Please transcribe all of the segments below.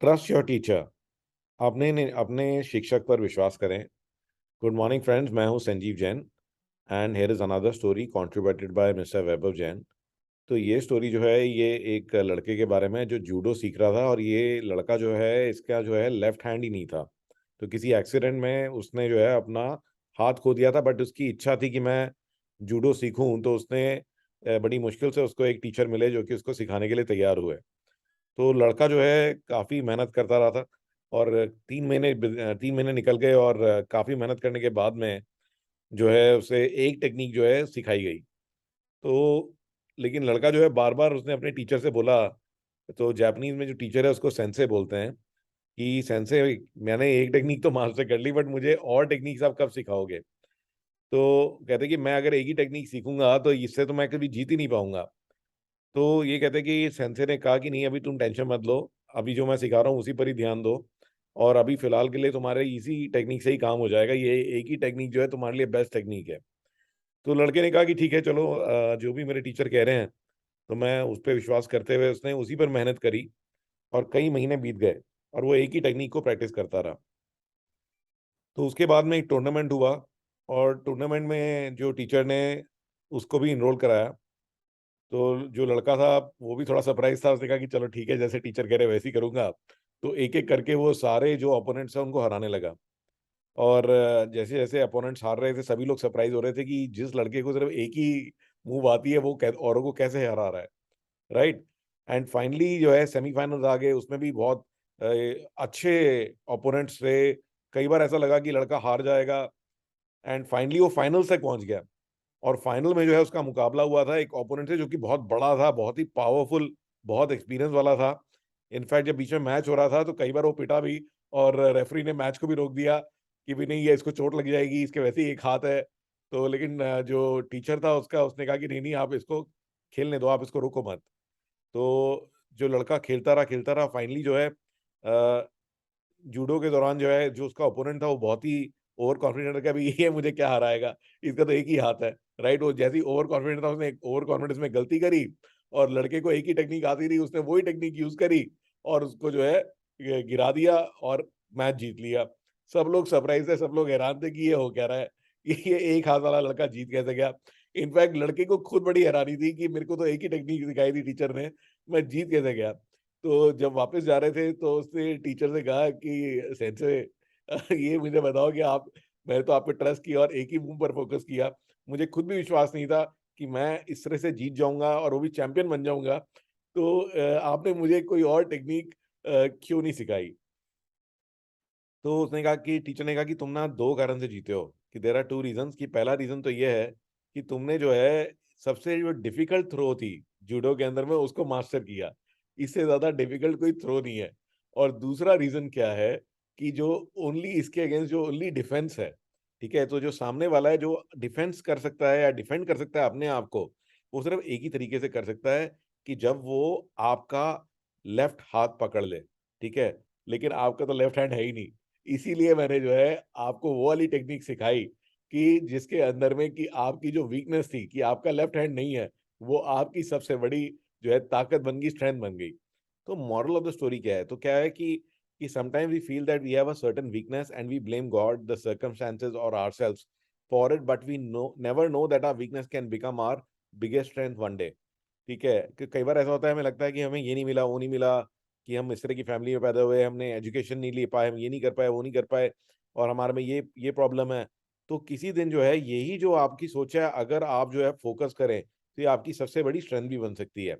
Trust your teacher. अपने शिक्षक पर विश्वास करें। गुड मॉर्निंग फ्रेंड्स, मैं हूं Sanjeev Jain and here is another story contributed by mister Vaibhav Jain. तो ये स्टोरी जो है ये एक लड़के के बारे में है जो जूडो सीख रहा था, और ये लड़का जो है इसका जो है लेफ्ट हैंड ही नहीं था। तो किसी एक्सीडेंट में उसने जो है अपना हाथ खो दिया था, बट उसकी इच्छा थी कि मैं जूडो सीखूं। तो उसने बड़ी मुश्किल से उसको एक टीचर मिले जो कि उसको सिखाने के लिए तैयार हुए। तो लड़का जो है काफ़ी मेहनत करता रहा था, और 3 महीने निकल गए, और काफ़ी मेहनत करने के बाद में जो है उसे एक टेक्निक जो है सिखाई गई। तो लेकिन लड़का जो है बार बार उसने अपने टीचर से बोला। तो जापानीज में जो टीचर है उसको सेंसे बोलते हैं कि सेंसे, मैंने एक टेक्निक तो मास्टर कर ली, बट मुझे और टेक्निक्स आप कब सिखाओगे। तो कहते कि मैं अगर एक ही टेक्निक सीखूंगा तो इससे तो मैं कभी जीत ही नहीं पाऊंगा। तो ये कहते कि सेंसे ने कहा कि नहीं, अभी तुम टेंशन मत लो, अभी जो मैं सिखा रहा हूँ उसी पर ही ध्यान दो, और अभी फिलहाल के लिए तुम्हारे इसी टेक्निक से ही काम हो जाएगा, ये एक ही टेक्निक जो है तुम्हारे लिए बेस्ट टेक्निक है। तो लड़के ने कहा कि ठीक है चलो, जो भी मेरे टीचर कह रहे हैं तो मैं उस पर विश्वास करते हुए उसने उसी पर मेहनत करी, और कई महीने बीत गए और वो एक ही टेक्निक को प्रैक्टिस करता रहा। तो उसके बाद में एक टूर्नामेंट हुआ, और टूर्नामेंट में जो टीचर ने उसको भी इनरोल कराया। तो जो लड़का था वो भी थोड़ा सरप्राइज था, उसने कहा कि चलो ठीक है, जैसे टीचर कह रहे वैसे ही करूंगा। तो एक एक करके वो सारे जो अपोनेंट्स हैं उनको हराने लगा। और जैसे जैसे अपोनेंट्स हार रहे थे सभी लोग सरप्राइज हो रहे थे कि जिस लड़के को सिर्फ एक ही मूव आती है वो औरों को कैसे हरा रहा है, राइट। एंड फाइनली जो है सेमीफाइनल्स आ गए, उसमें भी बहुत अ, अच्छे ओपोनेंट्स थे। कई बार ऐसा लगा कि लड़का हार जाएगा, एंड फाइनली वो फाइनल्स तक पहुंच गया। और फाइनल में जो है उसका मुकाबला हुआ था एक ओपोनेंट से जो कि बहुत बड़ा था, बहुत ही पावरफुल, बहुत एक्सपीरियंस वाला था। इनफैक्ट जब बीच में मैच हो रहा था तो कई बार वो पिटा भी, और रेफरी ने मैच को भी रोक दिया कि भी नहीं, ये इसको चोट लग जाएगी, इसके वैसे ही एक हाथ है। तो लेकिन जो टीचर था उसका, उसने कहा कि नहीं नहीं, आप इसको खेलने दो, आप इसको रोको मत। तो जो लड़का खेलता रहा फाइनली जो है जूडो के दौरान जो है जो उसका ओपोनेंट था वो बहुत ही ओवर कॉन्फिडेंट था कि ये मुझे क्या हराएगा, इसका तो एक ही हाथ है, राइट। वो जैसे ही ओवर कॉन्फिडेंट था उसने ओवर कॉन्फिडेंस में गलती करी, और लड़के को एक ही टेक्निक आती रही, उसने वही टेक्निक यूज करी और उसको जो है गिरा दिया और मैच जीत लिया। सब लोग सरप्राइज थे, सब लोग हैरान थे कि ये हो क्या रहा है, ये एक हाथ वाला लड़का जीत कैसे गया। इनफैक्ट लड़के को खुद बड़ी हैरानी थी कि मेरे को तो एक ही टेक्निक सिखाई थी टीचर ने, मैं जीत कैसे गया। तो जब वापस जा रहे थे तो उसने टीचर से कहा कि सेंसे, ये मुझे बताओ कि आप, मैंने तो आप पे ट्रस्ट किया और एक ही मूव पर फोकस किया, मुझे खुद भी विश्वास नहीं था कि मैं इस तरह से जीत जाऊंगा और वो भी चैंपियन बन जाऊंगा। तो आपने मुझे कोई और टेक्निक क्यों नहीं सिखाई। तो उसने कहा कि टीचर ने कहा कि तुम ना दो कारण से जीते हो, कि देर आर टू रीजंस। कि पहला रीजन तो ये है कि तुमने जो है सबसे जो डिफिकल्ट थ्रो थी जूडो के अंदर में उसको मास्टर किया, इससे ज्यादा डिफिकल्ट कोई थ्रो नहीं है। और दूसरा रीजन क्या है कि जो ओनली इसके अगेंस्ट जो ओनली डिफेंस है, ठीक है, तो जो सामने वाला है जो डिफेंस कर सकता है या डिफेंड कर सकता है अपने आप को, वो सिर्फ एक ही तरीके से कर सकता है कि जब वो आपका लेफ्ट हाथ पकड़ ले, ठीक है। लेकिन आपका तो लेफ्ट हैंड है ही नहीं, इसीलिए मैंने जो है आपको वो वाली टेक्निक सिखाई कि जिसके अंदर में कि आपकी जो वीकनेस थी कि आपका लेफ्ट हैंड नहीं है, वो आपकी सबसे बड़ी जो है ताकत बन गई, स्ट्रेंथ बन गई। तो मॉरल ऑफ द स्टोरी क्या है, तो क्या है कि sometimes we feel that we have a certain weakness and we blame God, the circumstances और ourselves for it, but we know never know that our weakness can become our biggest strength one day. ठीक है, कि कई बार ऐसा होता है, हमें लगता है कि हमें ये नहीं मिला, वो नहीं मिला, कि हम इस तरह की फैमिली में पैदा हुए, हमने एजुकेशन नहीं ले पाए, हम ये नहीं कर पाए, वो नहीं कर पाए, और हमारे में ये प्रॉब्लम है। तो किसी दिन जो है यही जो आपकी सोच है, अगर आप जो है फोकस करें तो ये आपकी सबसे बड़ी स्ट्रेंथ भी बन सकती है।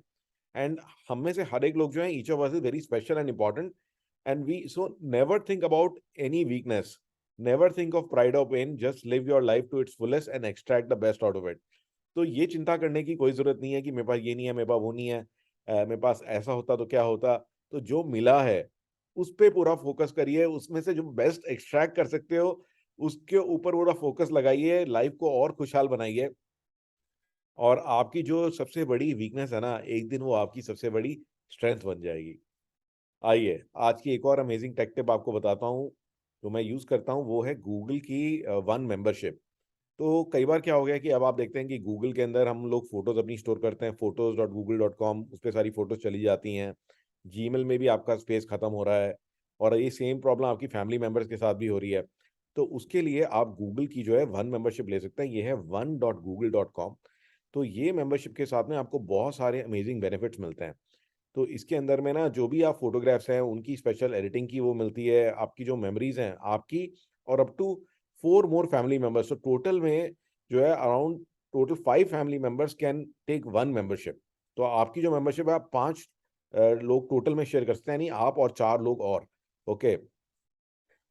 एंड हम में से हर एक लोग जो है, each of us is very special and important, and we so never think about any weakness, never think of pride और pain, just live your life to its fullest and extract the best out of it. तो ये चिंता करने की कोई ज़रूरत नहीं है कि मेरे पास ये नहीं है, मेरे पास वो नहीं है, मेरे पास ऐसा होता तो क्या होता। तो जो मिला है उस पे पूरा फोकस करिए, उसमें से जो बेस्ट एक्सट्रैक्ट कर सकते हो उसके ऊपर पूरा फोकस लगाइए, लाइफ को और खुशहाल बनाइए। और आपकी जो सबसे बड़ी वीकनेस है ना, एक दिन वो आपकी सबसे बड़ी स्ट्रेंथ बन जाएगी। आइए आज की एक और अमेजिंग टेक टिप आपको बताता हूँ जो मैं यूज़ करता हूँ, वो है गूगल की वन मेंबरशिप। तो कई बार क्या हो गया कि अब आप देखते हैं कि गूगल के अंदर हम लोग फोटोज अपनी स्टोर करते हैं, photos.google.com, उस पर सारी फोटोज चली जाती हैं। जीमेल में भी आपका स्पेस खत्म हो रहा है, और ये सेम प्रॉब्लम आपकी फैमिली मेंबर्स के साथ भी हो रही है। तो उसके लिए आप गूगल की जो है वन मेंबरशिप ले सकते हैं। ये है one.google.com। तो ये मेंबरशिप के साथ में आपको बहुत सारे अमेजिंग बेनिफिट्स मिलते हैं। तो इसके अंदर में ना जो भी आप फोटोग्राफ्स हैं उनकी स्पेशल एडिटिंग की वो मिलती है, आपकी जो मेमोरीज हैं आपकी, और up to 4 more family members. तो टोटल में जो है around total 5 family members can take one membership. तो आपकी जो मेंबरशिप है आप 5 लोग टोटल में शेयर कर सकते हैं, यानी आप और 4 लोग और। ओके।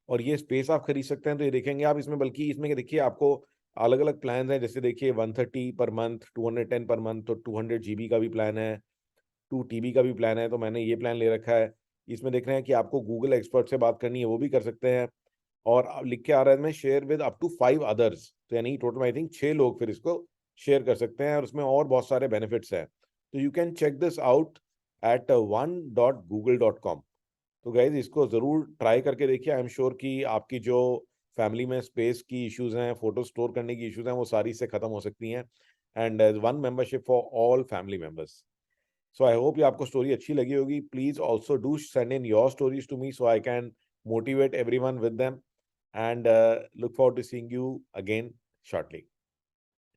और ये स्पेस आप खरीद सकते हैं, तो ये देखेंगे आप इसमें, बल्कि इसमें देखिए आपको अलग अलग प्लान है। जैसे देखिए 130 पर मंथ, 210 पर मंथ, तो 200 GB का भी प्लान है, 2 TB का भी प्लान है। तो मैंने ये प्लान ले रखा है। इसमें देख रहे हैं कि आपको गूगल एक्सपर्ट से बात करनी है वो भी कर सकते हैं। और अब लिख के आ रहा है मैं share with up to 5 others, तो यानी टोटल आई थिंक 6 लोग फिर इसको शेयर कर सकते हैं, और उसमें और बहुत सारे बेनिफिट्स हैं। तो you can check this out at one.google.com। तो गाइज इसको ज़रूर ट्राई करके देखिए। आई एम श्योर कि आपकी जो फैमिली में स्पेस की इश्यूज हैं, फोटो स्टोर करने की इश्यूज हैं, वो सारी से खत्म हो सकती हैं। And one membership for all family members. So I hope ये आपको स्टोरी अच्छी लगी होगी। Please also do send in your stories to me so I can motivate everyone with them, and look forward to seeing you again shortly.